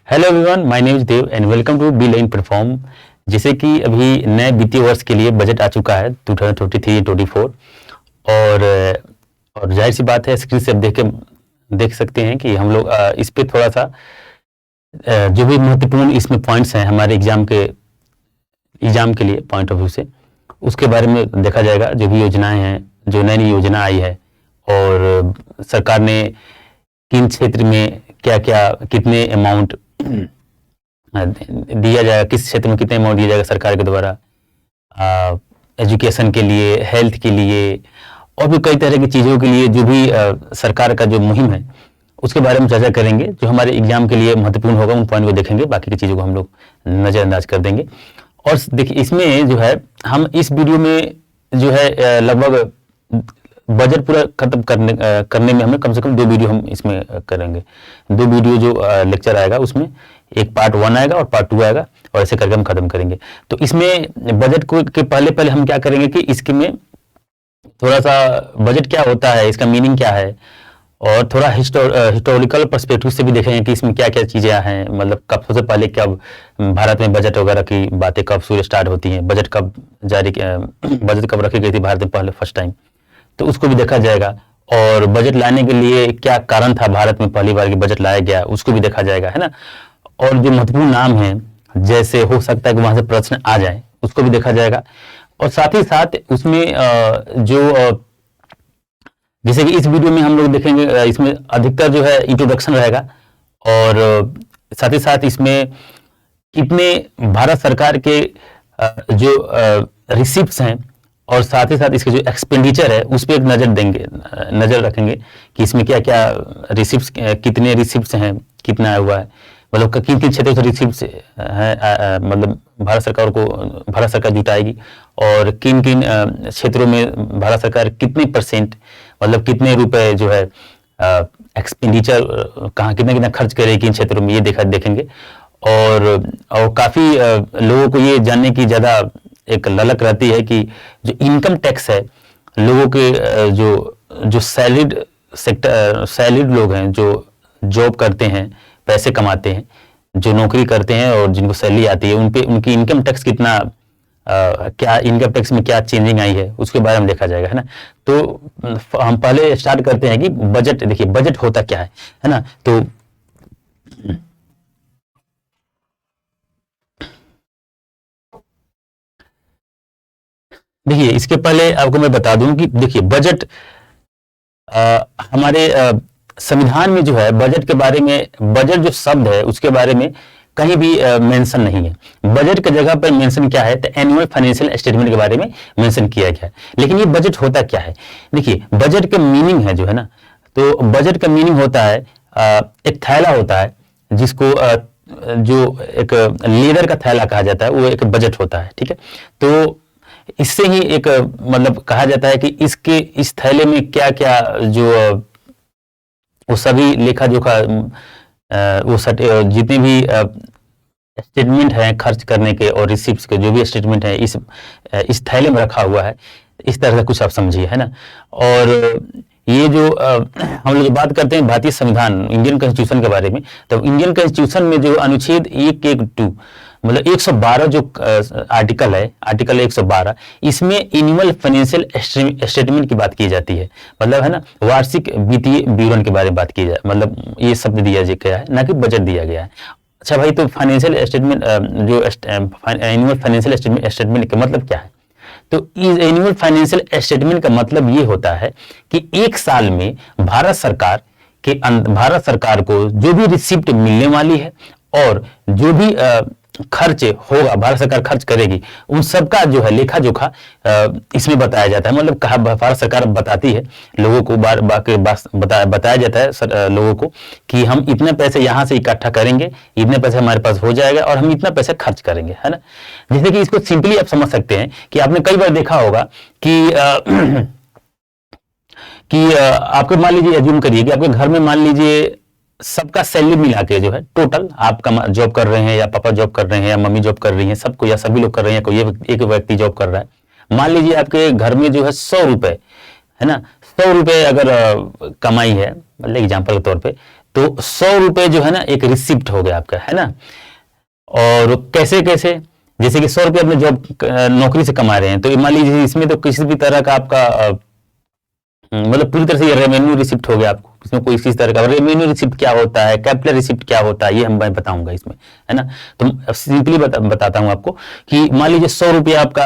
Hello everyone, my name is Dev and welcome to be learn perform. जैसे कि अभी नए वित्तीय वर्ष के लिए बजट आ चुका है 2023-24 और जाहिर सी बात है, स्क्रीन से आप देख सकते हैं कि हम लोग इस पे थोड़ा सा जो भी महत्वपूर्ण इसमें पॉइंट्स हैं हमारे एग्जाम के लिए पॉइंट ऑफ व्यू से, उसके बारे में देखा जाएगा। जो भी योजनाएं हैं, जो नई नई योजना आई है और सरकार ने किन क्षेत्र में क्या क्या कितने अमाउंट दिया जाएगा, किस क्षेत्र में कितने अमाउंट दिया जाएगा सरकार के द्वारा एजुकेशन के लिए, हेल्थ के लिए और भी कई तरह की चीज़ों के लिए। जो भी सरकार का जो मुहिम है उसके बारे में चर्चा करेंगे। जो हमारे एग्जाम के लिए महत्वपूर्ण होगा उन पॉइंट को देखेंगे, बाकी की चीज़ों को हम लोग नज़रअंदाज कर देंगे। और देखिए, इसमें जो है हम इस वीडियो में जो है लगभग बजट पूरा खत्म करने में हमें कम से कम 2 वीडियो हम इसमें करेंगे। 2 वीडियो जो लेक्चर आएगा उसमें एक पार्ट 1 आएगा और पार्ट 2 आएगा, और ऐसे करके हम खत्म करेंगे। तो इसमें बजट को के पहले हम क्या करेंगे कि इसके में थोड़ा सा बजट क्या होता है, इसका मीनिंग क्या है, और थोड़ा हिस्टोरिकल पर्सपेक्टिव से भी देखेंगे कि इसमें क्या क्या चीज़ें हैं। मतलब कब सबसे पहले कब भारत में बजट वगैरह की बातें कब शुरू स्टार्ट होती हैं, बजट कब रखी गई थी भारत में पहले फर्स्ट टाइम, तो उसको भी देखा जाएगा। और बजट लाने के लिए क्या कारण था भारत में पहली बार की बजट लाया गया, उसको भी देखा जाएगा, है ना। और जो महत्वपूर्ण नाम है, जैसे हो सकता है कि वहां से प्रश्न आ जाए, उसको भी देखा जाएगा। और साथ ही साथ उसमें जैसे कि इस वीडियो में हम लोग देखेंगे, इसमें अधिकतर जो है इंट्रोडक्शन रहेगा, और साथ ही साथ इसमें कितने भारत सरकार के जो रिसिप्ट्स हैं, और साथ ही साथ इसके जो एक्सपेंडिचर है उस पर एक नज़र रखेंगे कि इसमें क्या क्या रिसिप्ट्स, कितने रिसिप्ट्स हैं, कितना आया हुआ है, मतलब किन किन क्षेत्रों से रिसिप्ट्स हैं, मतलब भारत सरकार जुटाएगी, और किन किन क्षेत्रों में भारत सरकार कितने %, मतलब कितने रुपए जो है एक्सपेंडिचर कहाँ कितना खर्च करेगी किन क्षेत्रों में, ये देखेंगे। और काफ़ी लोगों को ये जानने की ज़्यादा एक ललक रहती है कि जो इनकम टैक्स है, लोगों के जो सैलरीड लोग हैं, जो जॉब करते हैं, पैसे कमाते हैं, जो नौकरी करते हैं और जिनको सैलरी आती है, उनकी इनकम टैक्स कितना, क्या इनकम टैक्स में क्या चेंजिंग आई है, उसके बारे में देखा जाएगा, है ना। तो हम पहले स्टार्ट करते हैं कि बजट, देखिए बजट होता क्या है ना। तो देखिए, इसके पहले आपको मैं बता दूं कि देखिए बजट हमारे संविधान में जो है बजट के बारे में, बजट जो शब्द है उसके बारे में कहीं भी मेंशन नहीं है। बजट की जगह पर मेंशन क्या है, तो एनुअल फाइनेंशियल स्टेटमेंट के बारे में मेंशन किया गया है। लेकिन ये बजट होता क्या है, देखिए बजट का मीनिंग है जो है ना, तो बजट का मीनिंग होता है एक थैला होता है जिसको जो एक लेदर का थैला कहा जाता है, वो एक बजट होता है, ठीक है। तो इससे ही एक मतलब कहा जाता है कि इस थैले में क्या क्या जो वो सभी लेखा जोखा, वो जितने भी स्टेटमेंट हैं खर्च करने के और रिसिप्ट्स के, जो भी स्टेटमेंट है इस थैले में रखा हुआ है। इस तरह का कुछ आप समझिए, है ना। और ये जो हम लोग बात करते हैं भारतीय संविधान, इंडियन कॉन्स्टिट्यूशन के बारे में, तो इंडियन कॉन्स्टिट्यूशन में जो अनुच्छेद 112 मतलब 112 जो आर्टिकल है, आर्टिकल 112, इसमें एनुअल फाइनेंशियल स्टेटमेंट की बात की जाती है, मतलब है ना, वार्षिक वित्तीय विवरण के बारे में बात की जाए, मतलब ये शब्द दिया गया है, ना कि बजट दिया गया है। अच्छा भाई, तो फाइनेंशियल स्टेटमेंट जो एनुअल फाइनेंशियल स्टेटमेंट का मतलब क्या है, तो एनुअल फाइनेंशियल स्टेटमेंट का मतलब ये होता है कि एक साल में भारत सरकार को जो भी रिसिप्ट मिलने वाली है और जो भी खर्च होगा, भारत सरकार खर्च करेगी, उन सबका जो है लेखा जोखा इसमें बताया जाता है। मतलब कहा भारत सरकार बताती है लोगों को, बताया जाता है लोगों को कि हम इतने पैसे यहाँ से इकट्ठा करेंगे, इतने पैसे हमारे पास हो जाएगा और हम इतना पैसे खर्च करेंगे, है ना। जैसे कि इसको सिंपली आप समझ सकते हैं कि आपने कई बार देखा होगा कि आपको मान लीजिए, एज्यूम करिए कि आपके घर में मान लीजिए सबका सैलरी मिला के जो है टोटल, आपका जॉब कर रहे हैं या पापा जॉब कर रहे हैं या मम्मी जॉब कर रही है, सबको या सभी लोग कर रहे हैं, कोई एक व्यक्ति जॉब कर रहा है। मान लीजिए आपके घर में जो है 100 रुपए, है ना, 100 रुपए अगर कमाई है, मतलब एग्जाम्पल के तौर पे, तो 100 रुपए जो है ना एक रिसिप्ट हो गया आपका, है ना। और कैसे कैसे, जैसे कि 100 रुपये अपने जॉब नौकरी से कमा रहे हैं, तो मान लीजिए इसमें तो किसी भी तरह का आपका मतलब पूरी तरह से ये रेवेन्यू रिसिप्ट हो गया आपको, इसमें कोई किसी तरह का रेवेन्यू रिसिप्ट क्या होता है, कैपिटल रिसिप्ट क्या होता है, ये मैं बताऊंगा इसमें, है ना। तो सिंपली बताता हूं आपको कि मान लीजिए 100 रुपया आपका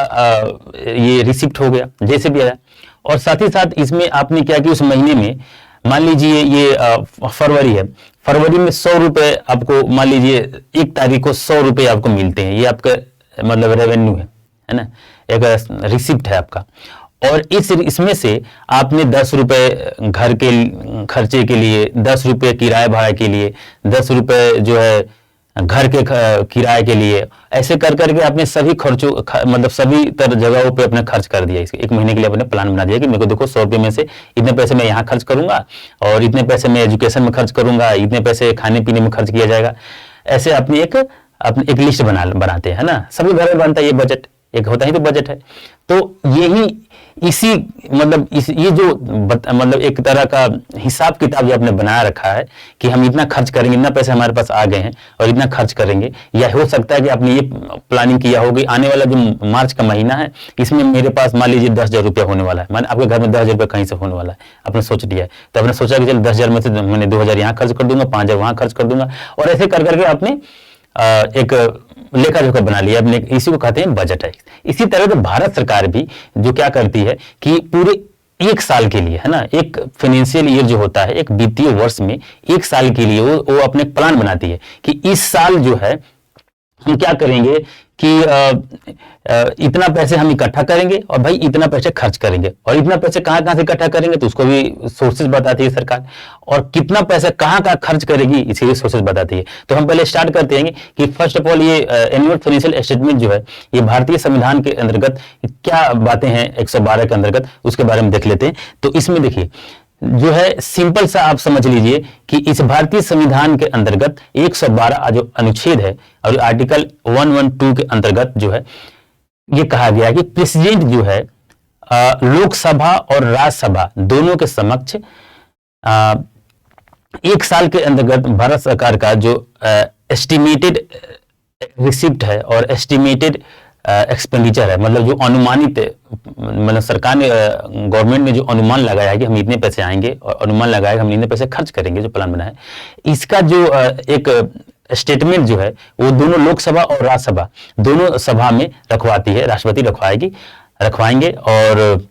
ये रिसिप्ट हो गया जैसे भी आया, और साथ ही साथ इसमें आपने क्या कि उस महीने में मान लीजिए ये फरवरी है, फरवरी में 100 रुपए आपको, मान लीजिए 1 तारीख को 100 रुपए आपको मिलते हैं, ये आपका मतलब रेवेन्यू है ना, एक रिसिप्ट है आपका। और इसमें से आपने 10 रुपए घर के खर्चे के लिए, 10 रुपए किराए भाड़ा के लिए, 10 रुपए जो है घर के किराए के लिए, ऐसे कर करके आपने सभी खर्चों मतलब सभी तरह जगहों पे अपने खर्च कर दिया। इसके 1 महीने के लिए अपने प्लान बना दिया कि मेरे को देखो 100 रुपये में से इतने पैसे मैं यहाँ खर्च करूंगा, और इतने पैसे मैं एजुकेशन में खर्च करूंगा, इतने पैसे खाने पीने में खर्च किया जाएगा। ऐसे अपनी एक लिस्ट बनाते हैं, है ना। सभी घर में बनता है ये बजट, एक होता ही तो बजट है। तो यही इसी मतलब ये जो मतलब एक तरह का हिसाब किताब जो आपने बनाया रखा है कि हम इतना खर्च करेंगे, इतना पैसे हमारे पास आ गए हैं और इतना खर्च करेंगे, या हो सकता है कि आपने ये प्लानिंग किया होगी आने वाला जो मार्च का महीना है इसमें मेरे पास मान लीजिए 10,000 रुपया होने वाला है, मान आपके घर में 10,000 रुपया कहीं से होने वाला है, आपने सोच लिया है। तो आपने सोचा कि चल 10,000 में से मैंने 2,000 यहाँ खर्च कर दूंगा, 5,000 वहां खर्च कर दूंगा, और ऐसे कर करके आपने एक लेखा जोखा बना लिया अपने, इसी को कहते हैं बजट है। इसी तरह से भारत सरकार भी जो क्या करती है कि पूरे 1 साल के लिए, है ना, एक फाइनेंशियल ईयर जो होता है, एक वित्तीय वर्ष में 1 साल के लिए वो अपने प्लान बनाती है कि इस साल जो है हम क्या करेंगे कि इतना पैसे हम इकट्ठा करेंगे और भाई इतना पैसे खर्च करेंगे, और इतना पैसे कहाँ कहाँ से इकट्ठा करेंगे तो उसको भी सोर्सेज बताती है सरकार, और कितना पैसा कहाँ कहाँ खर्च करेगी इसके भी सोर्सेज बताती है। तो हम पहले स्टार्ट करते हैं कि फर्स्ट ऑफ ऑल ये एनुअल फाइनेंशियल स्टेटमेंट जो है ये भारतीय संविधान के अंतर्गत क्या बातें हैं 112 के अंतर्गत, उसके बारे में देख लेते हैं। तो इसमें देखिए जो है सिंपल सा आप समझ लीजिए कि इस भारतीय संविधान के अंतर्गत 112 जो अनुच्छेद है और आर्टिकल 112 के अंतर्गत जो है ये कहा गया है कि प्रेसिडेंट जो है लोकसभा और राज्यसभा दोनों के समक्ष 1 साल के अंतर्गत भारत सरकार का जो एस्टिमेटेड रिसिप्ट है और एस्टिमेटेड एक्सपेंडिचर है, मतलब जो अनुमानित, मतलब सरकार ने गवर्नमेंट ने जो अनुमान लगाया है कि हम इतने पैसे आएंगे और अनुमान लगाया हम इतने पैसे खर्च करेंगे, जो प्लान बना है, इसका जो एक स्टेटमेंट जो है वो दोनों लोकसभा और राज्यसभा दोनों सभा में रखवाती है, राष्ट्रपति रखवाएंगे। और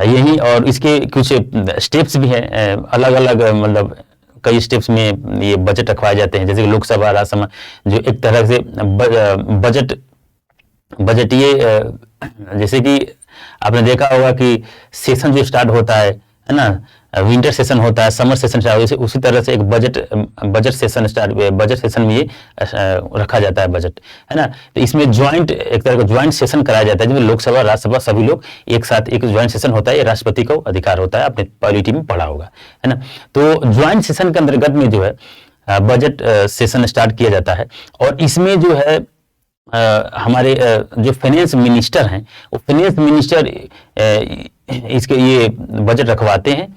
यही और इसके कुछ स्टेप्स भी हैं अलग अलग, मतलब कई स्टेप्स में ये बजट रखवाए जाते हैं, जैसे कि लोकसभा राज्यसभा जो एक तरह से बजटीय, जैसे कि आपने देखा होगा कि सेशन जो स्टार्ट होता है ना, विंटर सेशन होता है, समर सेशन स्टार्ट होता है, उसी तरह से एक बजट सेशन में ये रखा जाता है बजट, है ना। तो इसमें ज्वाइंट एक तरह का ज्वाइंट सेशन कराया जाता है जिसमें लोकसभा राज्यसभा सभी लोग एक साथ एक ज्वाइंट सेशन होता है, ये राष्ट्रपति को अधिकार होता है, आपने पॉलिटी में पढ़ा होगा, है ना। तो ज्वाइंट सेशन के अंतर्गत में जो है बजट सेशन स्टार्ट किया जाता है, और इसमें जो है हमारे जो फाइनेंस मिनिस्टर हैं वो फाइनेंस मिनिस्टर इसके ये बजट रखवाते हैं,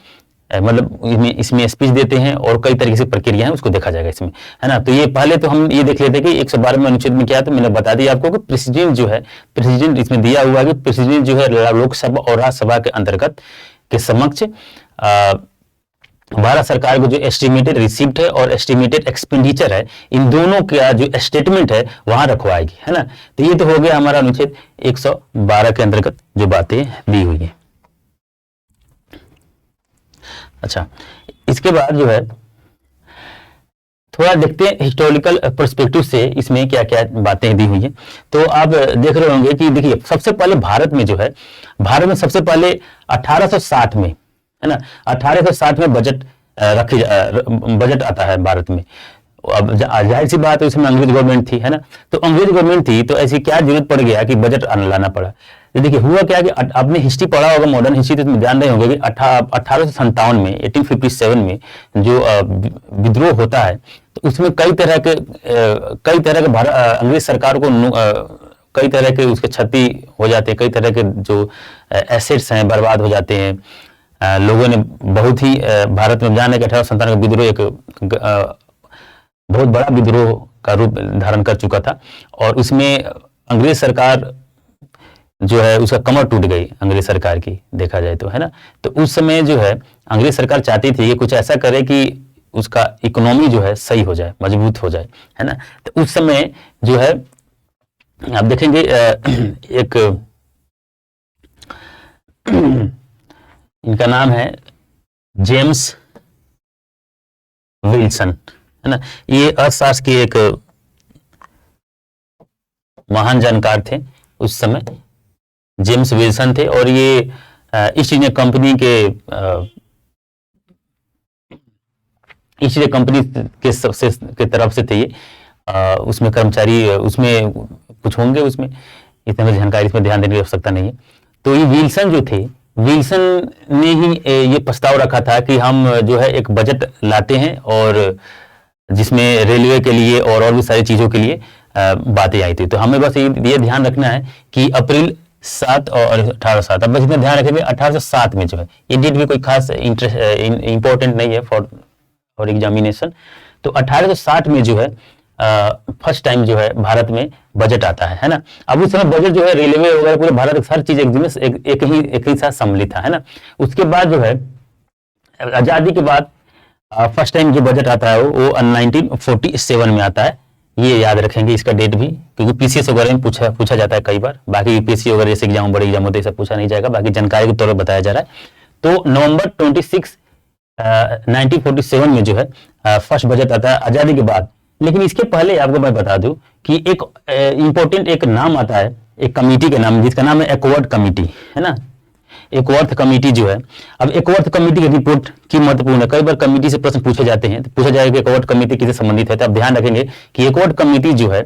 मतलब इसमें स्पीच देते हैं, और कई तरीके से प्रक्रिया है उसको देखा जाएगा इसमें, है ना। तो ये पहले तो हम ये देख लेते हैं कि 112 अनुच्छेद में क्या है, तो मैंने बता दिया आपको कि प्रेसिडेंट जो है, प्रेसिडेंट इसमें दिया हुआ है कि प्रेसिडेंट जो है लोकसभा और राज्यसभा के अंतर्गत के समक्ष भारत सरकार को जो एस्टिमेटेड रिसिप्ट है और एस्टिमेटेड एक्सपेंडिचर है, इन दोनों का जो स्टेटमेंट है वहां रखवाएगी, है ना। तो ये तो हो गया हमारा अनुच्छेद 112 के अंतर्गत जो बातें दी हुई है। अच्छा, इसके बाद जो है थोड़ा देखते हैं हिस्टोरिकल पर्सपेक्टिव से इसमें क्या क्या बातें दी हुई है। तो आप देख रहे होंगे कि देखिए सबसे पहले भारत में जो है, भारत में सबसे पहले 1860 में, है ना, 1860 में बजट आता है भारत में। अब जाहिर सी बात है उसमें अंग्रेज गवर्नमेंट थी, है ना। तो अंग्रेज गवर्नमेंट थी तो ऐसी क्या जरूरत पड़ गया कि बजट लाना पड़ा। तो देखिए हुआ क्या कि आपने हिस्ट्री पढ़ा होगा, मॉडर्न हिस्ट्री, तो जान रहे होंगे कि 1857 में 1857 में जो विद्रोह होता है तो उसमें कई तरह के अंग्रेज सरकार को कई तरह के उसके क्षति हो जाते हैं, कई तरह के जो एसेट्स हैं बर्बाद हो जाते हैं, लोगों ने बहुत ही भारत में जाने के 1897 का विद्रोह एक बहुत बड़ा विद्रोह का रूप धारण कर चुका था, और उसमें अंग्रेज सरकार जो है उसका कमर टूट गई अंग्रेज सरकार की, देखा जाए तो, है ना। तो उस समय जो है अंग्रेज सरकार चाहती थी कि कुछ ऐसा करे कि उसका इकोनॉमी जो है सही हो जाए, मजबूत हो जाए, है ना। तो उस समय जो है आप देखेंगे एक इनका नाम है जेम्स विल्सन, है ना। ये अर्थशास्त्र के एक महान जानकार थे उस समय, जेम्स विल्सन थे, और ये ईस्ट इंडिया कंपनी के ईस्ट इंडिया कंपनी के तरफ से थे ये, उसमें कर्मचारी, उसमें कुछ होंगे, उसमें इतने जानकारी इसमें ध्यान देने की आवश्यकता नहीं है। तो ये विल्सन जो थे, विल्सन ने ही ये प्रस्ताव रखा था कि हम जो है एक बजट लाते हैं, और जिसमें रेलवे के लिए और भी सारी चीजों के लिए बातें आई थी। तो हमें बस ये ध्यान रखना है कि अप्रैल 7 और 1807, अब बस इतना ध्यान रखेंगे 1807 में जो है, ये डेट भी कोई खास इंपॉर्टेंट नहीं है फॉर एग्जामिनेशन। तो 1860 में जो है फर्स्ट टाइम जो है भारत में बजट आता है ना। अब उस समय बजट जो है रेलवे वगैरह पूरे भारत हर चीज एक ही साथ सम्मिलित था, है ना। उसके बाद जो है आजादी के बाद फर्स्ट टाइम जो बजट आता है वो 1947 में आता है। ये याद रखेंगे इसका डेट भी, क्योंकि पीसीएस वगैरह में पूछा जाता है कई बार। बाकी यूपीएससी वगैरह जैसे एग्जाम, बड़े एग्जाम होते हैं, सब पूछा नहीं जाएगा, बाकी जानकारी के तौर पर बताया जा रहा है। तो नवंबर 26 1947 में जो है फर्स्ट बजट आता है आजादी के बाद। लेकिन इसके पहले आपको मैं बता दूं कि एक इंपॉर्टेंट एक नाम आता है, एक कमेटी का नाम, जिसका नाम है एकवर्थ कमेटी, है ना। एकवर्थ कमेटी जो है, अब एकवर्थ कमेटी की रिपोर्ट की महत्वपूर्ण है। कई बार कमेटी से प्रश्न पूछे जाते हैं, तो पूछा जाएगा कि एकवर्थ कमेटी किससे संबंधित है। तो आप ध्यान रखेंगे कि एकवर्थ कमेटी जो है,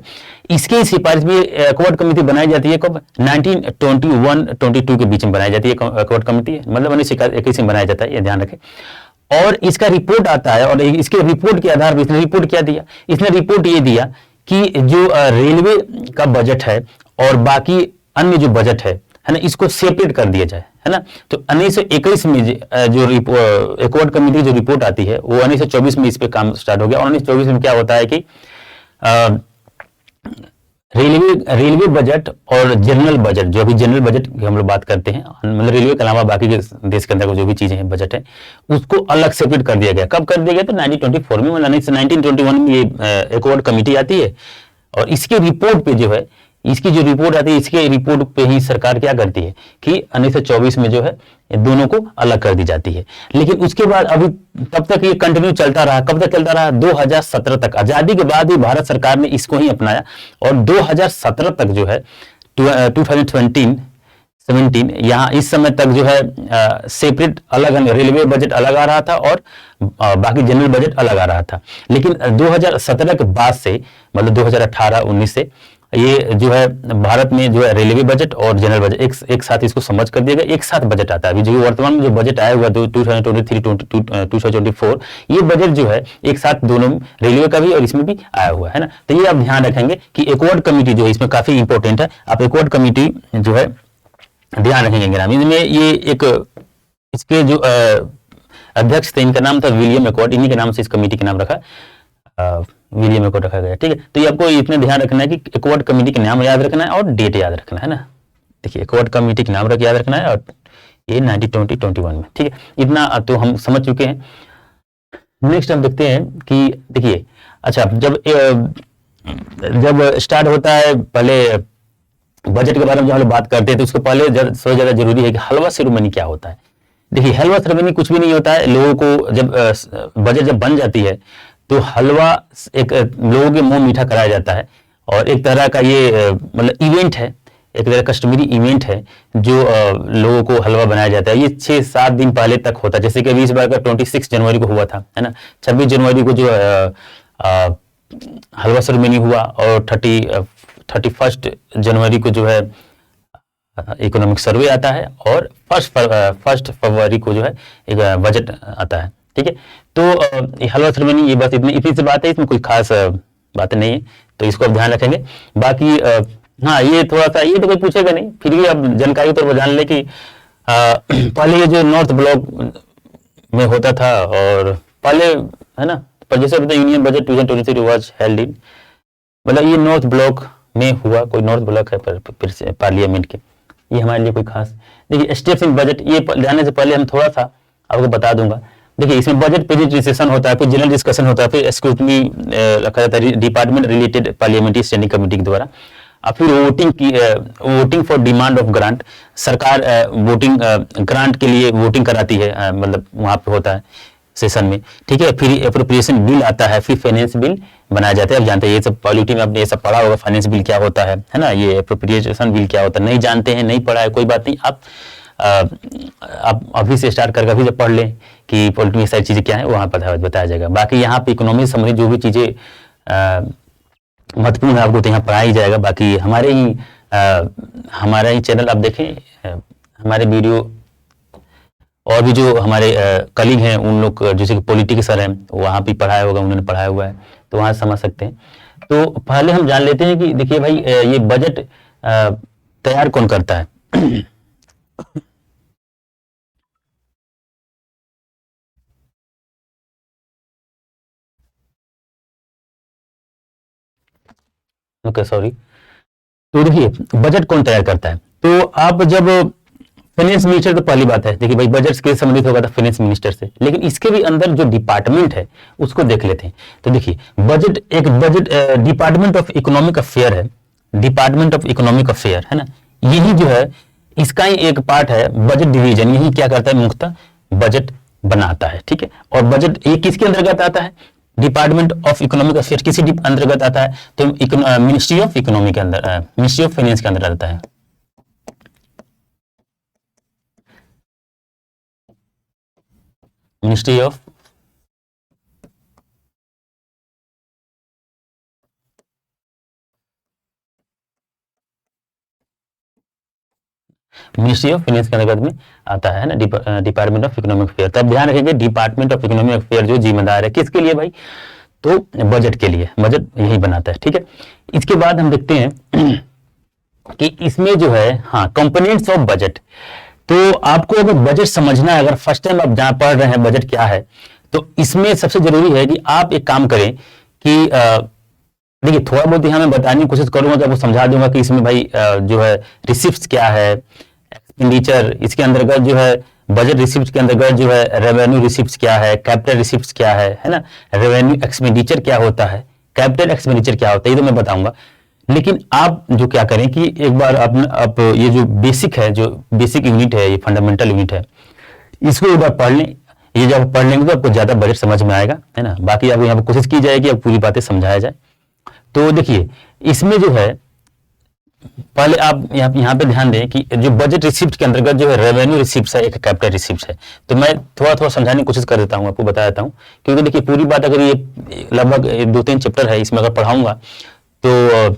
इसकी सिफारिश भी एकवर्थ कमेटी बनाई जाती है कब, 1921-22 के बीच में बनाई जाती है एकवर्थ कमेटी, मतलब 1921 में बनाया जाता है, ये ध्यान रखें। और इसका रिपोर्ट आता है, और इसके रिपोर्ट के आधार पर इसने रिपोर्ट क्या दिया, इसने रिपोर्ट ये दिया कि जो रेलवे का बजट है और बाकी अन्य जो बजट है ना, इसको सेपरेट कर दिया जाए, है ना। तो 1921 में जो एकवर्थ कमेटी जो रिपोर्ट आती है, वो 1924 में इस पे काम स्टार्ट हो गया। और 1924 में क्या होता है कि रेलवे बजट और जनरल बजट, जो अभी जनरल बजट की हम लोग बात करते हैं, मतलब रेलवे के अलावा बाकी के देश के अंदर जो भी चीजें हैं बजट है, उसको अलग सेपरेट कर दिया गया। कब कर दिया गया, तो 1924 में, मतलब 1921 में ये एकवर्थ कमेटी आती है। और इसके रिपोर्ट पे जो है, इसकी जो रिपोर्ट आती है, इसके रिपोर्ट पे ही सरकार क्या करती है कि 1924 में जो है दोनों को अलग कर दी जाती है। लेकिन उसके बाद अभी तब तक ये कंटिन्यू चलता रहा। कब तक चलता रहा, 2017 तक। आजादी के बाद ही भारत सरकार ने इसको ही अपनाया, और 2017 तक जो है 2017 यहाँ इस समय तक जो है सेपरेट अलग रेलवे बजट अलग आ रहा था, और बाकी जनरल बजट अलग आ रहा था। लेकिन 2017 के बाद से, मतलब 2018-19 से ये जो है भारत में जो है रेलवे बजट और जनरल बजट एक साथ इसको समझ कर दिया गया, एक साथ बजट आता है। अभी जो वर्तमान में जो बजट आया हुआ 2023-2024, ये बजट जो है एक साथ दोनों रेलवे का भी और इसमें भी आया हुआ है ना। तो ये आप ध्यान रखेंगे कि एकवर्थ कमेटी जो है इसमें काफी इंपॉर्टेंट है। आप एकवर्थ कमेटी जो है ध्यान रखेंगे ग्रामीण में। ये एक इसके जो अध्यक्ष थे, इनका नाम था विलियम एकवर्थ, इन्हीं के नाम से इस कमेटी का नाम रखा, विलियम एकवर्थ रखा गया, ठीक है। तो ये आपको इतना ध्यान रखना है कि एकवर्थ कमेटी के नाम याद रखना है और डेट याद रखना है ना। देखिए एकवर्थ कमेटी के नाम याद रखना है, और ये 1921 में, ठीक है। इतना तो हम समझ चुके हैं। नेक्स्ट हम देखते हैं कि देखिए, अच्छा, जब स्टार्ट होता है, पहले बजट के बारे में जो हम लोग बात करते हैं, तो उसके पहले सबसे ज्यादा जरूरी है कि हलवा सेरेमनी क्या होता है। देखिए हलवा सेरेमनी कुछ भी नहीं होता है। लोगों को जब बजट जब बन जाती है, तो हलवा एक लोगों के मुंह मीठा कराया जाता है, और एक तरह का ये मतलब इवेंट है, एक तरह कस्टमरी इवेंट है, जो लोगों को हलवा बनाया जाता है। ये 6-7 दिन पहले तक होता है। जैसे कि 20 बार का 26 जनवरी को हुआ था, है ना। 26 जनवरी को जो हलवा सेरेमनी हुआ, और 31 जनवरी को जो है इकोनॉमिक सर्वे आता है, और फर्स्ट फरवरी को जो है एक बजट आता है, ठीक है। तो हलवा सेरेमनी, ये बस इतनी सी बात है, इसमें कोई खास बातें नहीं है, तो इसको आप ध्यान रखेंगे। बाकी हाँ, ये थोड़ा सा, ये तो कोई पूछेगा नहीं, फिर भी आप जानकारी तौर पर जान ले कि पहले ये जो नॉर्थ ब्लॉक में होता था, और पहले है ना, पर जैसे होता union budget 2023 was held in, मतलब ये नॉर्थ ब्लॉक में हुआ, कोई नॉर्थ ब्लॉक है पर फिर से पार्लियामेंट के, ये हमारे लिए कोई खास। देखिए स्टेप्स इन बजट, ये जाने से पहले हम थोड़ा सा आपको बता दूंगा। देखिए इसमें बजट प्रेजेंटेशन होता है, फिर जनरल डिस्कशन होता है, फिर स्क्रूटनी रखा जाता है department related parliamentary standing committee के द्वारा, और फिर voting for demand of grant, सरकार वोटिंग ग्रांट के लिए वोटिंग कराती है, मतलब वहां पे होता है सेशन में, ठीक है। फिर अप्रोप्रिएशन बिल आता है, फिर फाइनेंस बिल बनाया जाता है। अब जानते हैं ये सब पॉलिटी में, आपने ये सब पढ़ा होगा, फाइनेंस बिल क्या होता है ना, ये अप्रोप्रिएशन बिल क्या होता है, नहीं जानते हैं, नहीं पढ़ा है, कोई बात नहीं, आप अभी से स्टार्ट करके अभी से पढ़ लें कि पॉलिटी में सारी चीजें क्या है, वहां पर बताया जाएगा। बाकी यहाँ पे इकोनॉमी से संबंधित जो भी चीजें महत्वपूर्ण है आपको तो यहाँ पढ़ाई जाएगा। बाकी हमारा ही चैनल आप देखें, हमारे वीडियो और भी जो हमारे कलीग हैं, उन लोग जैसे कि पॉलिटी के सर हैं, वहाँ भी पढ़ाया होगा, उन्होंने पढ़ाया हुआ है, तो वहाँ समझ सकते हैं। तो पहले हम जान लेते हैं कि देखिए भाई, ये बजट तैयार कौन करता है। Okay sorry. तो देखिए बजट कौन तैयार करता है, तो आप जब फाइनेंस मिनिस्टर, तो पहली बात है देखिए भाई, बजट के संबंधित होगा था फाइनेंस मिनिस्टर से, लेकिन इसके भी अंदर जो डिपार्टमेंट है उसको देख लेते हैं। तो देखिए budget department of economic affair है, डिपार्टमेंट ऑफ इकोनॉमिक अफेयर है ना, यही जो है इसका ही एक पार्ट है बजट डिवीजन, यही क्या करता है, मुख्यतः बजट बनाता है, ठीक है। और बजट ये किसके अंतर्गत आता है, डिपार्टमेंट ऑफ इकोनॉमिक अफेयर किसी अंतर्गत आता है, तो मिनिस्ट्री ऑफ इकोनॉमी के अंदर, मिनिस्ट्री ऑफ फाइनेंस के अंदर आता है। मिनिस्ट्री ऑफ फाइनेंस के अंतर्गत में आता है ना, डिपार्टमेंट ऑफ इकोनॉमिक अफेयर। तब ध्यान रखेंगे डिपार्टमेंट ऑफ इकोनॉमिक अफेयर जो जिम्मेदार है किसके लिए भाई, तो बजट के लिए, बजट यही बनाता है, ठीक है। इसके बाद हम देखते हैं कि इसमें जो है, हाँ, कंपोनेंट्स ऑफ बजट। तो आपको अगर बजट समझना है, अगर फर्स्ट टाइम आप जहां पढ़ रहे हैं बजट क्या है, तो इसमें सबसे जरूरी है कि आप एक काम करें कि देखिए थोड़ा बहुत यहाँ मैं बताने की कोशिश करूंगा, तो आपको समझा दूंगा कि इसमें भाई जो है रिसिप्ट क्या है, एक्सपेंडिचर, इसके अंतर्गत जो है बजट रिसिप्ट के अंतर्गत जो है रेवेन्यू रिसिप्ट क्या है, कैपिटल रिसिप्ट क्या है ना, रेवेन्यू एक्सपेंडिचर क्या होता है, कैपिटल एक्सपेंडिचर क्या होता है, ये तो मैं बताऊंगा। लेकिन आप जो क्या करें कि एक बार आप ये जो बेसिक है, जो बेसिक यूनिट है, ये फंडामेंटल यूनिट है, इसको एक बार पढ़ लें। ये जब पढ़ लेंगे तो आपको ज्यादा बजट समझ में आएगा, है ना। बाकी आपको यहाँ पर कोशिश की जाएगी अब पूरी बातें समझाया जाए। तो देखिए इसमें जो है, पहले आप यहाँ पे ध्यान दें कि जो बजट रिसिप्ट के अंतर्गत जो है रेवेन्यू रिसिप्ट है, एक कैपिटल रिसिप्ट है। तो मैं थोड़ा थोड़ा समझाने की कोशिश कर देता हूँ, आपको बता देता हूँ, क्योंकि देखिए पूरी बात अगर ये लगभग 2-3 चैप्टर है, इसमें अगर पढ़ाऊंगा तो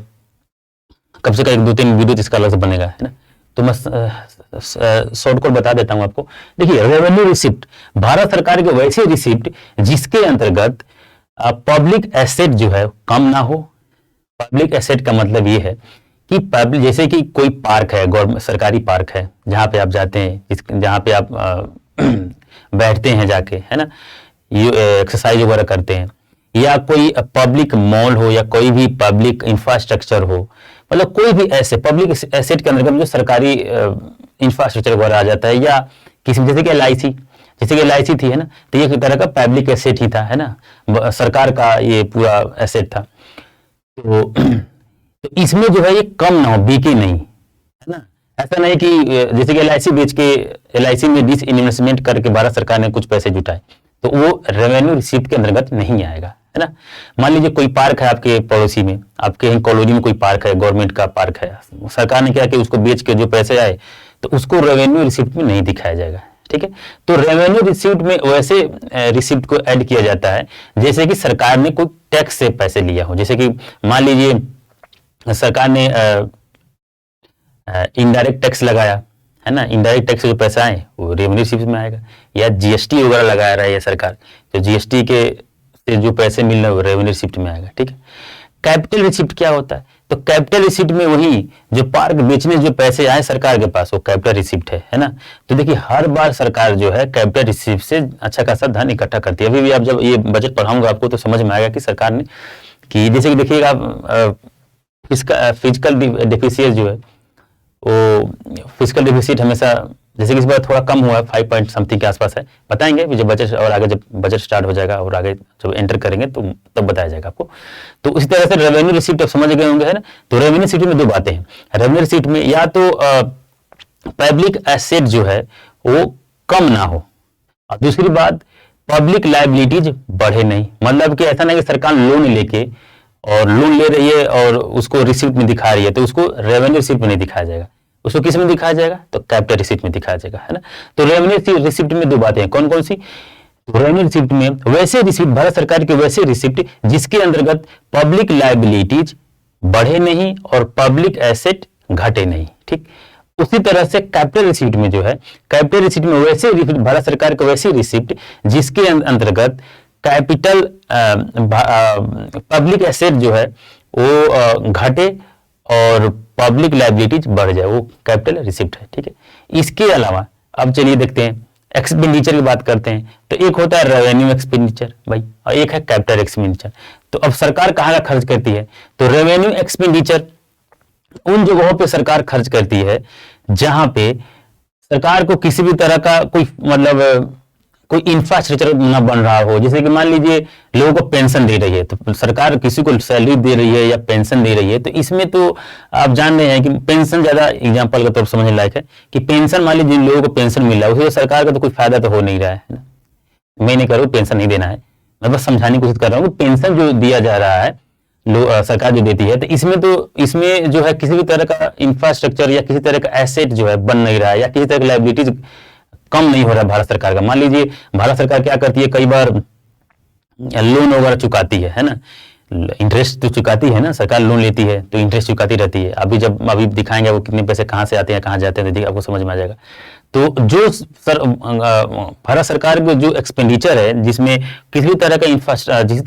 कम से कम 1-2-3 वीडियो इसका अलग से बनेगा, है ना। तो मैं शॉर्टकट बता देता हूं आपको। देखिए रेवेन्यू रिसिप्ट भारत सरकार के वैसे रिसिप्ट जिसके अंतर्गत पब्लिक एसेट जो है कम ना हो। पब्लिक एसेट का मतलब ये है कि पब्लिक, जैसे कि कोई पार्क है, गवर्नमेंट सरकारी पार्क है, जहां पे आप जाते हैं, जहां पे आप बैठते हैं जाके, है ना, एक्सरसाइज वगैरह करते हैं, या कोई पब्लिक मॉल हो, या कोई भी पब्लिक इंफ्रास्ट्रक्चर हो, मतलब कोई भी ऐसे पब्लिक एसेट के अंतर्गत जो सरकारी इंफ्रास्ट्रक्चर वगैरह आ जाता है, या किसी जैसे कि एलआईसी थी, है ना, तो ये एक तरह का पब्लिक एसेट ही था, है ना, सरकार का ये पूरा एसेट था। तो इसमें जो है ये कम ना हो, बिके नहीं, है ना। ऐसा नहीं कि जैसे कि एलआईसी बेच के, एलआईसी में डिस इन्वेस्टमेंट करके भारत सरकार ने कुछ पैसे जुटाए, तो वो रेवेन्यू रिसीप्ट के अंतर्गत नहीं आएगा, है ना। मान लीजिए कोई पार्क है आपके पड़ोसी में, आपके कॉलोनी में कोई पार्क है, गवर्नमेंट का पार्क है, सरकार ने क्या कि उसको बेच के जो पैसे आए तो उसको रेवेन्यू रिसिप्ट में नहीं दिखाया जाएगा, ठीक है। तो रेवेन्यू रिसिप्ट में वैसे रिसिप्ट को ऐड किया जाता है जैसे कि सरकार ने कोई टैक्स से पैसे लिया हो। जैसे कि मान लीजिए सरकार ने इनडायरेक्ट टैक्स लगाया, है ना, इनडायरेक्ट टैक्स से जो पैसा आए वो रेवेन्यू रिसिप्ट में आएगा, या जीएसटी वगैरह लगा रहा है सरकार, तो जीएसटी के से जो पैसे मिल रहे हैं वो रेवेन्यू रिसिप्ट में आएगा, ठीक है। कैपिटल रिसिप्ट क्या होता है, तो कैपिटल रिसीप्ट में वही जो पार्क बेचने जो पैसे आए सरकार के पास वो कैपिटल रिसीप्ट है ना। तो देखिए हर बार सरकार जो है कैपिटल रिसीप्ट से अच्छा खासा धन इकट्ठा करती है। अभी भी आप जब ये बजट पढ़ाऊंगा आपको तो समझ में आएगा कि सरकार ने कि जैसे कि देखिएगा आप इसका फिजिकल डिफिसिट जो है वो फिजिकल डिफिसिट हमेशा जैसे कि इस बार थोड़ा कम हुआ है 5 पॉइंट समथिंग के आसपास है, बताएंगे जब बजट और आगे जब बजट स्टार्ट हो जाएगा और आगे जब एंटर करेंगे तो तब बताया जाएगा आपको। तो उसी तरह से रेवेन्यू रिसीप्ट आप समझ गए होंगे है ना। तो रेवेन्यू रिसीप्ट में दो बातें हैं। रेवेन्यू रिसीप्ट में या तो पब्लिक एसेट जो है वो कम ना हो और दूसरी बात पब्लिक लायबिलिटीज बढ़े नहीं। मतलब कि ऐसा नहीं कि सरकार लोन लेके और लोन ले रही है और उसको रिसीप्ट में दिखा रही है तो उसको रेवेन्यू रिसीप्ट में नहीं दिखाया जाएगा, उसको किस में दिखाया जाएगा तो कैपिटल रिसीप्ट में दिखाया जाएगा है ना। तो रेवेन्यू रिसीप्ट में दो बातें हैं, कौन कौन सी। तो रेवेन्यू रिसीप्ट में वैसे रिसीप्ट भारत सरकार के वैसे रिसीप्ट जिसके अंतर्गत पब्लिक लायबिलिटीज बढ़े नहीं और पब्लिक एसेट घटे नहीं, ठीक। उसी तरह से कैपिटल रिसीप्ट में जो है कैपिटल रिसीप्ट में वैसे भारत सरकार के वैसे रिसीप्ट जिसके अंतर्गत कैपिटल पब्लिक एसेट जो है वो घटे और पब्लिक लायबिलिटीज बढ़ जाए, वो कैपिटल रिसिप्ट है, ठीक है। इसके अलावा अब चलिए देखते हैं एक्सपेंडिचर की बात करते हैं। तो एक होता है रेवेन्यू एक्सपेंडिचर भाई और एक है कैपिटल एक्सपेंडिचर। तो अब सरकार कहाँ का खर्च करती है तो रेवेन्यू एक्सपेंडिचर उन जगहों पे सरकार खर्च करती है जहां पे सरकार को किसी भी तरह का कोई मतलब कोई इंफ्रास्ट्रक्चर ना बन रहा हो। जैसे कि मान लीजिए लोगों को पेंशन दे रही है तो सरकार किसी को सैलरी दे रही है या पेंशन दे रही है तो इसमें तो आप जान रहे हैं कि पेंशन ज्यादा एग्जांपल के तौर पर समझने लायक है कि पेंशन मान लीजिए जिन लोगों को पेंशन मिल रहा है उसे सरकार का तो कोई फायदा तो हो नहीं रहा है ना। मैं नहीं कर रहा हूँ पेंशन नहीं देना है, मैं बस समझाने की कोशिश कर रहा हूँ पेंशन जो दिया जा रहा है सरकार जो देती है तो इसमें जो है किसी भी तरह का इंफ्रास्ट्रक्चर या किसी तरह का एसेट जो है बन नहीं रहा है या किसी तरह की लायबिलिटीज कम नहीं हो रहा है भारत सरकार का। मान लीजिए भारत सरकार क्या करती है कई बार लोन वगैरह चुकाती है ना, इंटरेस्ट तो चुकाती है ना, सरकार लोन लेती है तो इंटरेस्ट चुकाती रहती है। अभी दिखाएंगे वो कितने पैसे कहाँ से आते हैं कहाँ जाते हैं तो आपको समझ में आ जाएगा। तो जो भारत सरकार के जो एक्सपेंडिचर है जिसमें किसी भी तरह का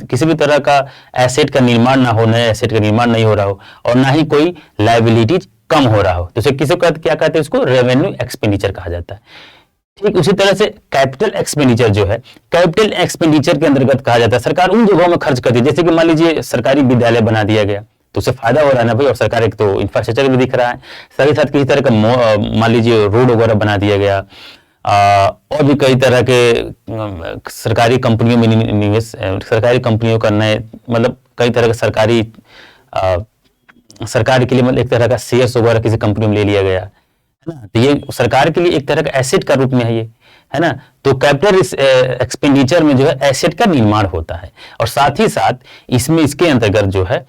किसी भी तरह का एसेट का निर्माण ना हो, नए एसेट का निर्माण नहीं हो रहा हो और ना ही कोई लायबिलिटीज कम हो रहा हो तो उसे क्या कहते हैं उसको रेवेन्यू एक्सपेंडिचर कहा जाता है, ठीक। उसी तरह से कैपिटल एक्सपेंडिचर जो है कैपिटल एक्सपेंडिचर के अंतर्गत कहा जाता है सरकार उन जगहों में खर्च करती है। जैसे कि मान लीजिए सरकारी विद्यालय बना दिया गया तो उससे फायदा हो रहा है ना भाई और सरकार एक तो इंफ्रास्ट्रक्चर भी दिख रहा है, साथ ही साथ किसी तरह का मान लीजिए रोड वगैरह बना दिया गया और भी कई तरह के सरकारी कंपनियों में निवेश, सरकारी कंपनियों का नए मतलब कई तरह का सरकार के लिए मतलब एक तरह का शेयर्स वगैरह किसी कंपनी में ले लिया गया है ना। तो ये सरकार के लिए एक तरह का एसेट का रूप में है ये है ना। तो कैपिटल एक्सपेंडिचर में जो है एसेट का निर्माण होता है और साथ ही साथ इसमें इसके अंतर्गत जो है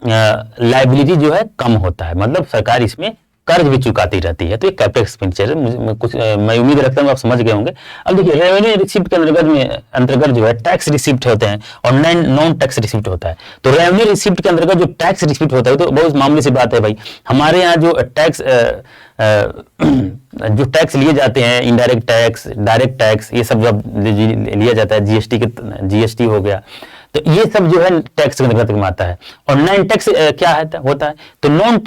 लायबिलिटी जो है कम होता है, मतलब सरकार इसमें कर्ज भी चुकाती रहती है। तो ये कैपिटल एक्सपेंडिचर मैं उम्मीद रखता हूँ आप समझ गए होंगे। अब देखिए रेवेन्यू रिसिप्ट के अंतर्गत जो है टैक्स रिसिप्ट होते हैं और नॉन टैक्स रिसिप्ट होता है। तो रेवेन्यू रिसिप्ट के अंतर्गत जो टैक्स रिसिप्ट होता है तो बहुत मामूली सी बात है भाई, हमारे यहाँ जो टैक्स लिए जाते हैं इनडायरेक्ट टैक्स, डायरेक्ट टैक्स, ये सब जब लिया जाता है जीएसटी हो गया तो ये सब जो है टैक्स के अंतर्गत में आता है। और नॉन टैक्स क्या होता है तो नॉन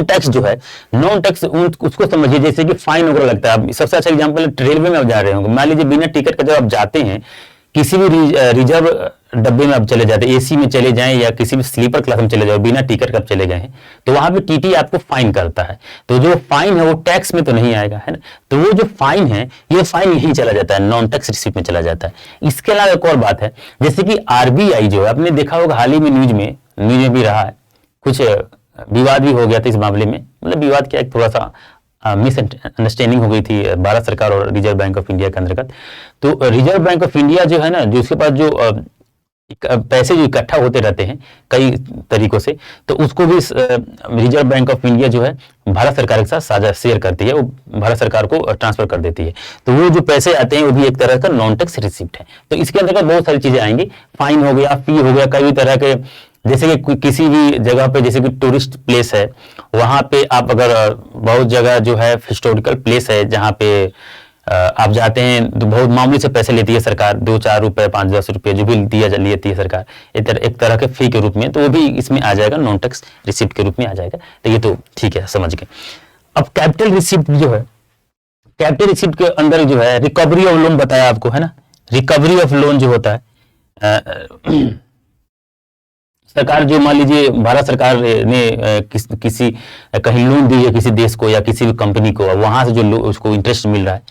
टैक्स जो है नॉन टैक्स उसको समझिए जैसे कि फाइन वगैरह लगता है। अब सबसे अच्छा एग्जांपल रेलवे में आप जा रहे होंगे, मान लीजिए बिना टिकट का जब आप जाते हैं किसी भी रिजर्व डब्बे में आप चले जाते हैं, एसी में चले जाएं या किसी भी स्लीपर क्लास में चले जाओ बिना टिकट का चले गए हैं तो वहां पे टीटी आपको फाइन करता है। तो जो फाइन है वो टैक्स में तो नहीं आएगा है ना, तो वो जो फाइन है ये फाइन यहीं चला जाता है, नॉन टैक्स रिसीप्ट में चला जाता है। इसके अलावा एक और बात है जैसे कि आरबीआई जो है आपने देखा होगा हाल ही में न्यूज में भी रहा है, कुछ विवाद भी हो गया था इस मामले में। मतलब विवाद क्या थोड़ा सा मिसअंडरस्टैंडिंग हो गई थी भारत सरकार और रिजर्व बैंक ऑफ इंडिया के अंतर्गत। तो रिजर्व बैंक ऑफ इंडिया जो है ना जो उसके पास जो पैसे जो इकट्ठा होते रहते हैं कई तरीकों से तो उसको भी रिजर्व बैंक ऑफ इंडिया जो है भारत सरकार के साथ साझा शेयर करती है, वो भारत सरकार को ट्रांसफर कर देती है। तो वो जो पैसे आते हैं वो भी एक तरह का नॉन टैक्स रिसिप्ट है। तो इसके अंतर्गत बहुत सारी चीजें आएंगी, फाइन हो गया, फी हो गया, कई तरह के जैसे कि किसी भी जगह पे जैसे कि टूरिस्ट प्लेस है वहां पे आप अगर बहुत जगह जो है हिस्टोरिकल प्लेस है जहाँ पे आप जाते हैं तो बहुत मामूली से पैसे लेती है सरकार, 2-4 रुपए, 5-10 रुपए जो भी लेती है सरकार एक तरह के फी के रूप में, तो वो भी इसमें आ जाएगा, नॉन टैक्स रिसिप्ट के रूप में आ जाएगा। तो ये तो ठीक है, समझ गए। अब कैपिटल रिसिप्ट जो है, कैपिटल रिसिप्ट के अंदर जो है रिकवरी ऑफ लोन बताया आपको, है ना। रिकवरी ऑफ लोन जो होता है, सरकार जो मान लीजिए भारत सरकार ने किसी कहीं लोन दी है किसी देश को या किसी भी कंपनी को, वहां से जो उसको इंटरेस्ट मिल रहा है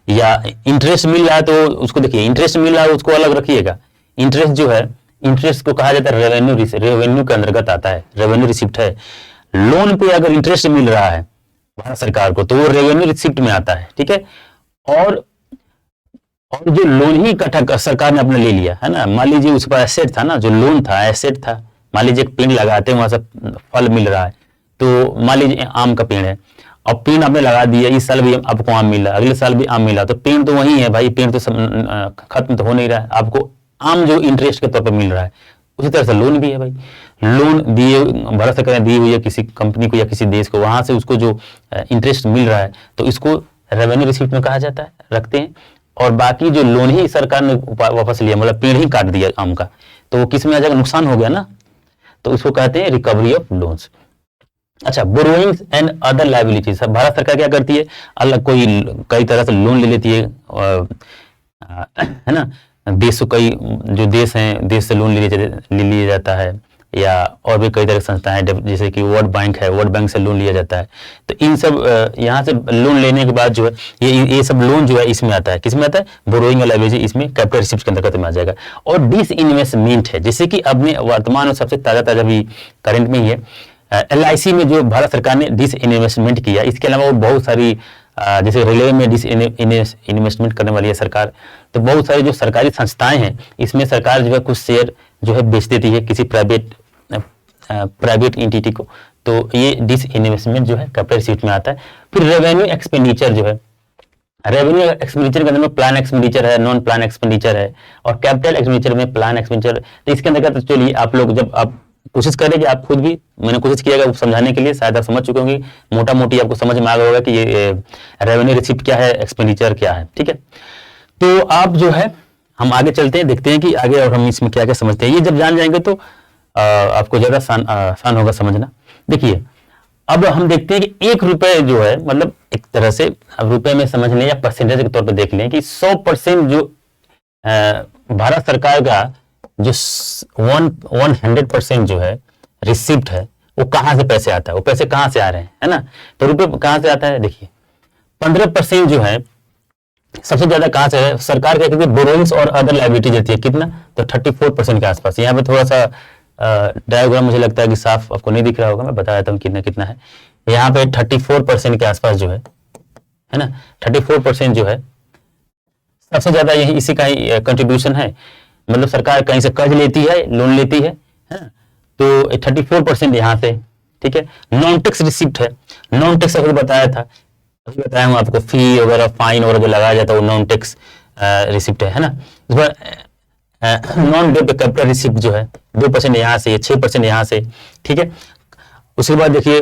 या इंटरेस्ट मिल रहा है, तो उसको देखिए इंटरेस्ट मिल रहा है उसको अलग रखिएगा। इंटरेस्ट जो है, इंटरेस्ट को कहा जाता है रेवेन्यू के अंतर्गत आता है, रेवेन्यू रिसिप्ट है। लोन पे अगर इंटरेस्ट मिल रहा है भारत सरकार को तो वो रेवेन्यू रिसिप्ट में आता है, ठीक है। और जो लोन ही इकट्ठा सरकार ने अपने ले लिया है ना, मान लीजिए उस पर एसेट था ना, जो लोन था एसेट था, मान लीजिए एक पेड़ लगाते हैं वहां से फल मिल रहा है, तो मान लीजिए आम का पेड़ है, अब पेड़ आपने लगा दिया, इस साल भी आपको आम मिला, अगले साल भी आम मिला, तो पेड़ तो वही है भाई, पेड़ तो खत्म तो हो नहीं रहा है, आपको आम जो इंटरेस्ट के तौर पर मिल रहा है। उसी तरह से लोन भी है भाई, लोन दिए भारत सरकार ने दी हुई है किसी कंपनी को या किसी देश को, वहां से उसको जो इंटरेस्ट मिल रहा है तो इसको रेवेन्यू रिसिप्ट में कहा जाता है, रखते हैं। और बाकी जो लोन ही सरकार ने वापस लिया, मतलब पेड़ ही काट दिया आम का, तो वो किस में आ जाएगा, नुकसान हो गया ना, तो उसको कहते हैं रिकवरी ऑफ लोन्स। अच्छा, borrowings and other liabilities, Bharat सरकार क्या करती है, अलग कोई कई तरह से लोन ले लेती है, है ना, देश कई जो देश हैं, देश से लोन ले लिया जाता है, या और भी कई तरह की संस्थाएं जैसे कि वर्ल्ड बैंक है, वर्ल्ड बैंक से लोन लिया जाता है। तो इन सब यहाँ से लोन लेने के बाद जो है ये सब लोन जो है इसमें आता है, किसमें आता है, बोरोइंग और लायबिलिटी, इसमें कैपिटल रिसिप्ट के अंतर्गत में आ जाएगा। और डिसइन्वेस्टमेंट है, जैसे कि अपने वर्तमान और सबसे ताजा भी करंट में ही है, LIC में जो भारत सरकार ने डिसइन्वेस्टमेंट किया, इसके अलावा वो बहुत सारी जैसे रेलवे में डिसइन्वेस्टमेंट करने वाली है सरकार, तो बहुत सारी जो सरकारी संस्थाएं हैं इसमें सरकार जो है कुछ शेयर जो है बेच देती है किसी प्राइवेट एंटिटी को, तो ये डिसइन्वेस्टमेंट जो है कैपिटल रिसिप्ट में आता है। फिर रेवेन्यू एक्सपेंडिचर जो है, रेवेन्यू एक्सपेंडिचर के अंदर में प्लान एक्सपेंडिचर है, नॉन प्लान एक्सपेंडिचर है, और कैपिटल एक्सपेंडिचर में प्लान एक्सपेंडिचर। तो इसके अंदर चलिए आप लोग जब आप कोशिश करें कि आप खुद भी, मैंने कोशिश किया समझाने के लिए, शायद आप समझ चुके होंगे, मोटा मोटी आपको समझ में आ गया होगा कि ये रेवेन्यू रिसिप्ट क्या है, एक्सपेंडिचर क्या है, ठीक है। तो आप जो है हम आगे चलते हैं, देखते हैं कि आगे और हम इसमें क्या क्या समझते हैं। ये जब जान जाएंगे तो आपको ज्यादा आसान होगा समझना। देखिए अब हम देखते हैं कि 1 रुपए जो है, मतलब एक तरह से रुपए में समझ लें या परसेंटेज के तौर पर देख लें कि 100% जो भारत सरकार का जो 100% जो है रिसिप्ट है, वो कहां से पैसे आता है, वो पैसे कहां से आ रहे हैं, है ना। तो रुपए कहां से आता है, देखिए 15% जो है सबसे ज्यादा कहां से है, सरकार क्या कहती है, बोरोइंग्स और अदर लायबिलिटी देती है, कितना, तो 34% के आसपास। यहाँ पे थोड़ा सा डायग्राम मुझे लगता है कि साफ आपको नहीं दिख रहा होगा, मैं बता देता हूँ कितना कितना है। यहाँ पे 34% के आसपास जो है ना, 34% जो है सबसे ज्यादा यही इसी का ही कंट्रीब्यूशन है। मतलब सरकार कहीं से कर्ज लेती है, लोन लेती है ना, तो 34% यहाँ से, ठीक है। नॉन टैक्स रिसिप्ट है, नॉन टैक्स अभी बताया था, अभी बताया हूँ आपको, फी वगैरह फाइन वगैरह जो लगाया जाता है वो नॉन टैक्स रिसिप्ट है ना। नॉन डेट कैपिटल रिसिप्ट जो है 2% यहाँ से, 6% यहाँ से, ठीक है। उसके बाद देखिए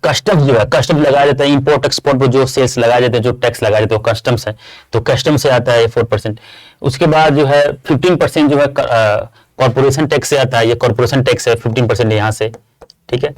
कस्टम्स जो है, कस्टम्स लगाया जाता है, इंपोर्ट एक्सपोर्ट पर जो सेल्स लगाए जाते हैं, जो टैक्स लगाए जाते हैं वो कस्टम्स है, तो कस्टम्स से आता है 4%। उसके बाद जो है 15% जो है कॉर्पोरेशन टैक्स से आता है, ये कॉर्पोरेशन टैक्स है 15% यहाँ से, ठीक है।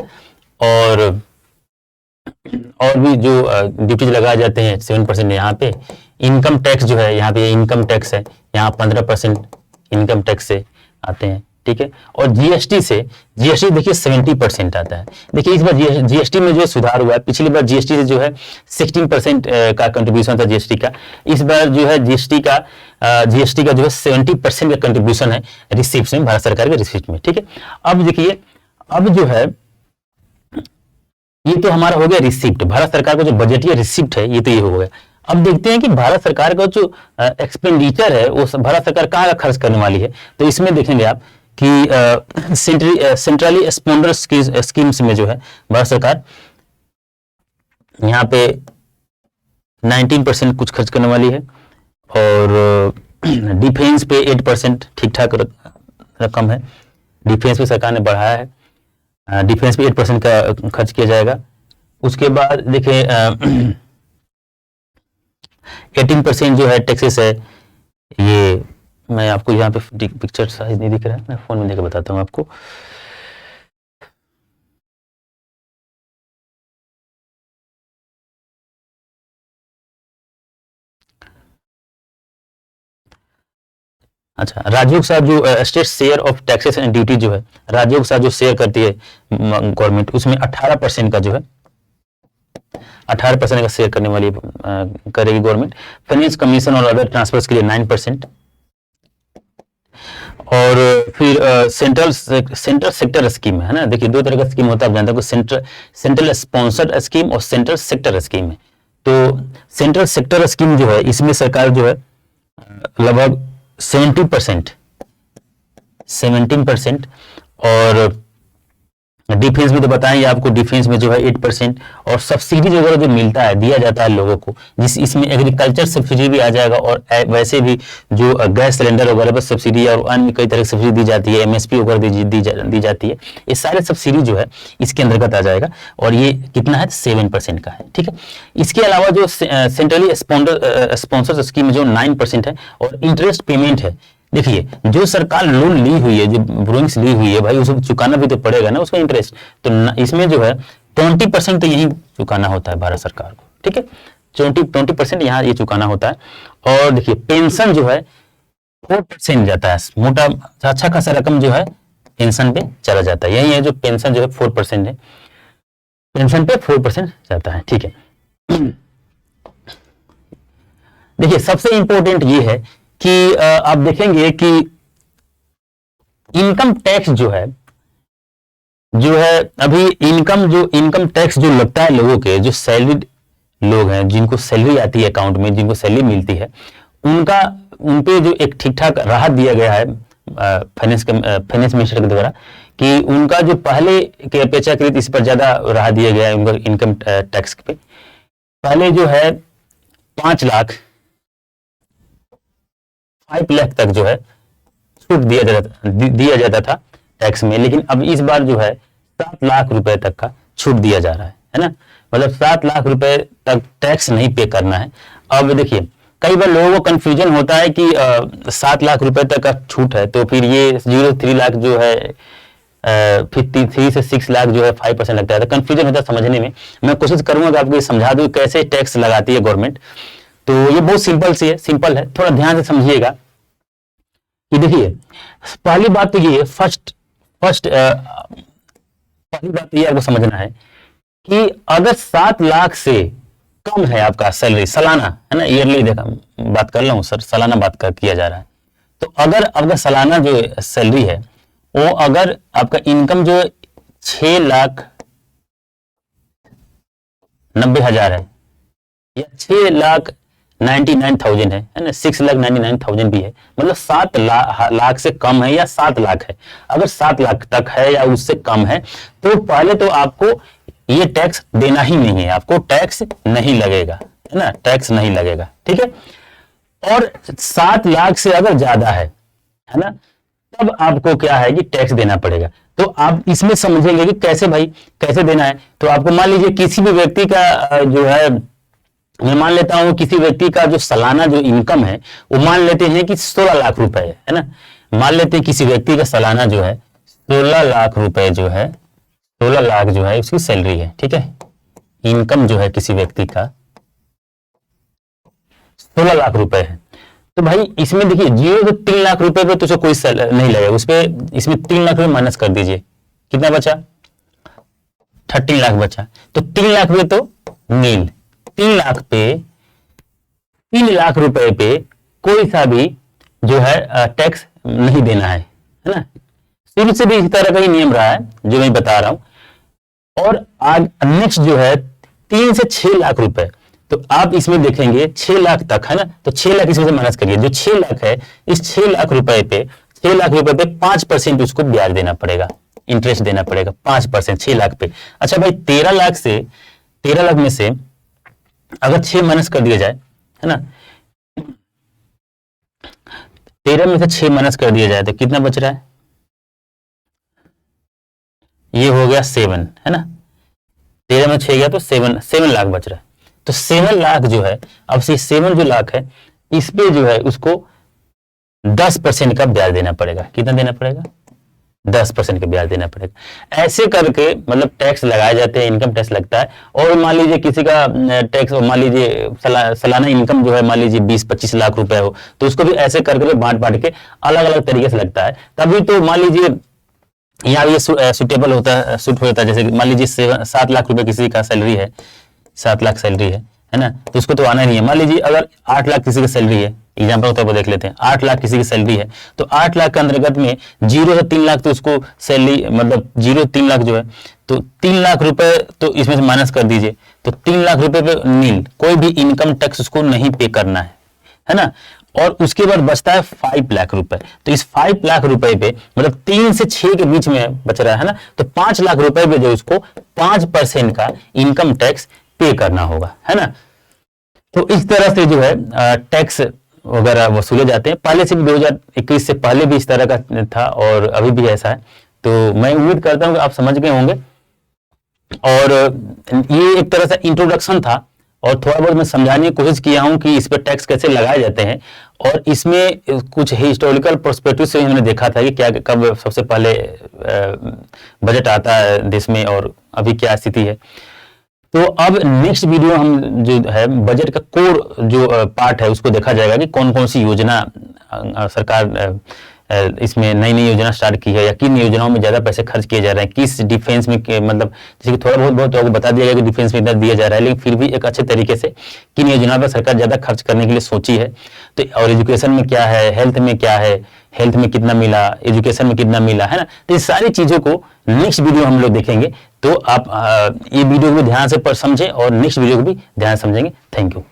और भी जो ड्यूटीज लगाए जाते हैं 7% यहाँ पे। इनकम टैक्स जो है यहाँ पे इनकम टैक्स है, यहाँ 15% इनकम टैक्स से आते हैं, ठीक है। और जीएसटी से, जीएसटी देखिए 70% आता है। देखिए इस बार जीएसटी में जो सुधार हुआ है, पिछली बार जीएसटी से जो है 16% का कंट्रीब्यूशन था जीएसटी का, इस बार जो है जीएसटी का जो है 70% का कंट्रीब्यूशन है रिसिप्ट में, भारत सरकार के रिसिप्ट में, ठीक है। अब देखिए अब जो है ये तो हमारा हो गया रिसिप्ट, भारत सरकार का जो बजटीय रिसिप्ट है ये तो ये हो गया। अब देखते हैं कि भारत सरकार का जो एक्सपेंडिचर है वो भारत सरकार कहाँ खर्च करने वाली है। तो इसमें देखेंगे आप कि सेंट्रली स्पॉन्सर्ड स्कीम्स में जो है भारत सरकार यहाँ पे 19% कुछ खर्च करने वाली है, और डिफेंस पे 8% ठीक ठाक रकम है, डिफेंस पे सरकार ने बढ़ाया है, डिफेंस पे 8% का खर्च किया जाएगा। उसके बाद देखिए 18% जो है टैक्सेस है। ये मैं आपको यहाँ पे पिक्चर साइज नहीं दिख रहा है, मैं फोन में देकर बताता हूँ आपको। अच्छा, राज्यों के साथ जो state share of taxes and duty जो है, राज्यों के साथ जो शेयर करती है गवर्नमेंट, उसमें 18% का जो है 18% का शेयर करने वाली करेगी गवर्नमेंट। फाइनेंस कमीशन और अदर ट्रांसफर्स के लिए 9%। और फिर सेंट्रल सेक्टर स्कीम है ना। देखिए दो तरह का स्कीम होता है, आप जानते हो, सेंट्रल स्पॉन्सर्ड स्कीम और सेंट्रल सेक्टर स्कीम है। तो सेंट्रल सेक्टर स्कीम जो है, इसमें सरकार जो है लगभग 17%। और डिफेंस में तो बताएंगे आपको, डिफेंस में जो है 8%। और सब्सिडी वगैरह जो मिलता है, दिया जाता है लोगों को, जिस इसमें एग्रीकल्चर सब्सिडी भी आ जाएगा, और वैसे भी जो गैस सिलेंडर वगैरह पर सब्सिडी और अन्य कई तरह की सब्सिडी दी जाती है, एमएसपी वगैरह दी जाती है, ये सारे सब्सिडी जो है इसके अंतर्गत आ जाएगा। और ये कितना है, 7% का है, ठीक है। इसके अलावा जो सेंट्रली स्पॉन्सर्ड स्कीम जो 9% है। और इंटरेस्ट पेमेंट है, देखिए जो सरकार लोन ली हुई है, जो बोरोइंग्स ली हुई है, भाई उसको चुकाना भी तो पड़ेगा ना, उसका इंटरेस्ट। तो इसमें जो है 20% तो यही चुकाना होता है भारत सरकार को, ठीक है। 20% यहाँ ये चुकाना होता है। और देखिए पेंशन जो है 4% जाता है, मोटा अच्छा खासा रकम जो है पेंशन पे चला जाता है। यही है जो पेंशन जो है 4% है, पेंशन पे 4% जाता है, ठीक है। देखिए सबसे इंपॉर्टेंट ये है कि आप देखेंगे कि इनकम टैक्स जो है अभी इनकम टैक्स जो लगता है लोगों के, जो सैलरीड लोग हैं, जिनको सैलरी आती है अकाउंट में, जिनको सैलरी मिलती है, उन पे जो एक ठीक ठाक राहत दिया गया है फाइनेंस मिनिस्टर के द्वारा, कि उनका जो पहले के अपेक्षाकृत इस पर ज्यादा राहत दिया गया है उनका इनकम टैक्स पे। पहले जो है 5 लाख तक जो है छूट दिया जाता था टैक्स में, लेकिन अब इस बार जो है 7 लाख रुपए तक का छूट दिया जा रहा है ना। मतलब 7 लाख रुपए तक टैक्स नहीं पे करना है। अब देखिए कई बार लोगों को कंफ्यूजन होता है कि 7 लाख रुपए तक का छूट है, तो फिर ये 0 3 लाख जो है, 53 से 6 लाख जो है 5% लगता है, तो कंफ्यूजन होता है समझने में। मैं कोशिश करूंगा कि आपको ये समझा दूं कैसे टैक्स लगाती है गवर्नमेंट। तो ये बहुत सिंपल है, थोड़ा ध्यान से समझिएगा कि देखिए पहली बात तो ये है, पहली बात ये आपको समझना है कि अगर 7 लाख से कम है आपका सैलरी सालाना, है ना, ईयरली देखा बात कर रहा हूं सर, सालाना किया जा रहा है। तो अगर आपका सालाना जो सैलरी है वो अगर आपका इनकम जो 6,90,000 है या 6,99,000 है ना, 6,99,000 भी है, मतलब 7 लाख से कम है या 7 लाख है। अगर 7 लाख तक है या उससे कम है तो पहले तो आपको ये टैक्स देना ही नहीं है, आपको टैक्स नहीं लगेगा, है ना, टैक्स नहीं लगेगा, ठीक है। और 7 लाख से अगर ज्यादा है ना, तब आपको क्या है कि टैक्स देना पड़ेगा। तो आप इसमें समझेंगे कि कैसे देना है। तो आपको मान लीजिए किसी भी व्यक्ति का जो है, मैं मान लेता हूं किसी व्यक्ति का जो सालाना जो इनकम है वो मान लेते हैं कि 16 लाख रुपए है ना। मान लेते हैं किसी व्यक्ति का सालाना जो है 16 लाख रुपए जो है, 16 लाख जो है उसकी सैलरी है, ठीक है। इनकम जो है किसी व्यक्ति का 16 लाख रुपए है। तो भाई इसमें देखिए 0 से 3 लाख रुपए पे तो उसे कोई नहीं लगेगा, उस पे इसमें 3 लाख रुपए माइनस कर दीजिए, कितना बचा, 13 लाख बचा। तो 3 लाख रुपए तो नील, 3 लाख पे 3 लाख रुपए पे कोई सा भी जो है टैक्स नहीं देना है ना। शुरू से भी इस तरह का ही नियम रहा है जो मैं बता रहा हूं। और आज नेक्स्ट जो है 3 से 6 लाख रुपए, तो आप इसमें देखेंगे 6 लाख तक है ना, तो 6 लाख इसमें से माइनस करिए, जो 6 लाख है इस 6 लाख रुपए पे 5% उसको ब्याज देना पड़ेगा, इंटरेस्ट देना पड़ेगा 5%, 6 लाख पे। अच्छा भाई 13 लाख में से अगर 6 माइनस कर दिया जाए, है ना, 13 में से 6 माइनस कर दिया जाए तो कितना बच रहा है, ये हो गया 7, है ना। 13 में 6 गया तो 7 लाख बच रहा है। तो 7 लाख जो है, अब से 7 जो लाख है इस पे जो है उसको 10% का ब्याज देना पड़ेगा। कितना देना पड़ेगा? 10% का ब्याज देना पड़ेगा। ऐसे करके मतलब टैक्स लगाए जाते हैं, इनकम टैक्स लगता है। और मान लीजिए किसी का टैक्स, मान लीजिए सालाना इनकम जो है मान लीजिए 20-25 लाख रुपए हो, तो उसको भी ऐसे करके बांट बांट के अलग अलग तरीके से लगता है। तभी तो मान लीजिए यहाँ ये सुटेबल होता है, सूट होता है। जैसे मान लीजिए 7 लाख रुपए किसी का सैलरी है, 7 लाख सैलरी है ना, तो उसको तो आना नहीं है। मान लीजिए अगर 8 लाख किसी की सैलरी है, एग्जाम्पल होता है वो देख लेते हैं। 8 लाख किसी की सैलरी है, तो 8 लाख के अंतर्गत में 0 से 3 लाख तो उसको सैलरी, मतलब 0 3 लाख जो है, तो 3 लाख रुपए तो इसमें से माइनस कर दीजिए, तो 3 लाख रुपए पे नील, कोई भी इनकम टैक्स उसको नहीं पे करना है ना। और उसके बाद बचता है 5 लाख रुपए। तो इस 5 लाख रुपए पे मतलब 3 से 6 के बीच में बच रहा है ना, तो 5 लाख रुपए पे जो उसको 5% का इनकम टैक्स पे करना होगा, है ना। तो इस तरह से जो है टैक्स वगैरह वसूले जाते हैं। पहले से भी 2021 से पहले भी इस तरह का था और अभी भी ऐसा है। तो मैं उम्मीद करता हूं कि आप समझ गए होंगे। और ये एक तरह से इंट्रोडक्शन था और थोड़ा बहुत मैं समझाने की कोशिश किया हूं कि इस पर टैक्स कैसे लगाए जाते हैं। और इसमें कुछ हिस्टोरिकल पर्सपेक्टिव से हमने देखा था कि क्या कब सबसे पहले बजट आता है देश में और अभी क्या स्थिति है। तो अब नेक्स्ट वीडियो हम जो है बजट का कोर जो पार्ट है उसको देखा जाएगा कि कौन कौन सी योजना सरकार इसमें नई नई योजना स्टार्ट की है या किन योजनाओं में ज्यादा पैसे खर्च किए जा रहे हैं, किस डिफेंस में मतलब जैसे कि थोड़ा बहुत आपको बता दिया गया कि डिफेंस में इतना दिया जा रहा है, लेकिन फिर भी एक अच्छे तरीके से किन योजनाओं पर सरकार ज्यादा खर्च करने के लिए सोची है। तो और एजुकेशन में क्या है, हेल्थ में क्या है, हेल्थ में कितना मिला, एजुकेशन में कितना मिला, है ना। तो इस सारी चीजों को नेक्स्ट वीडियो हम लोग देखेंगे। तो आप ये वीडियो को ध्यान से समझें और नेक्स्ट वीडियो को भी ध्यान से समझेंगे। Thank you.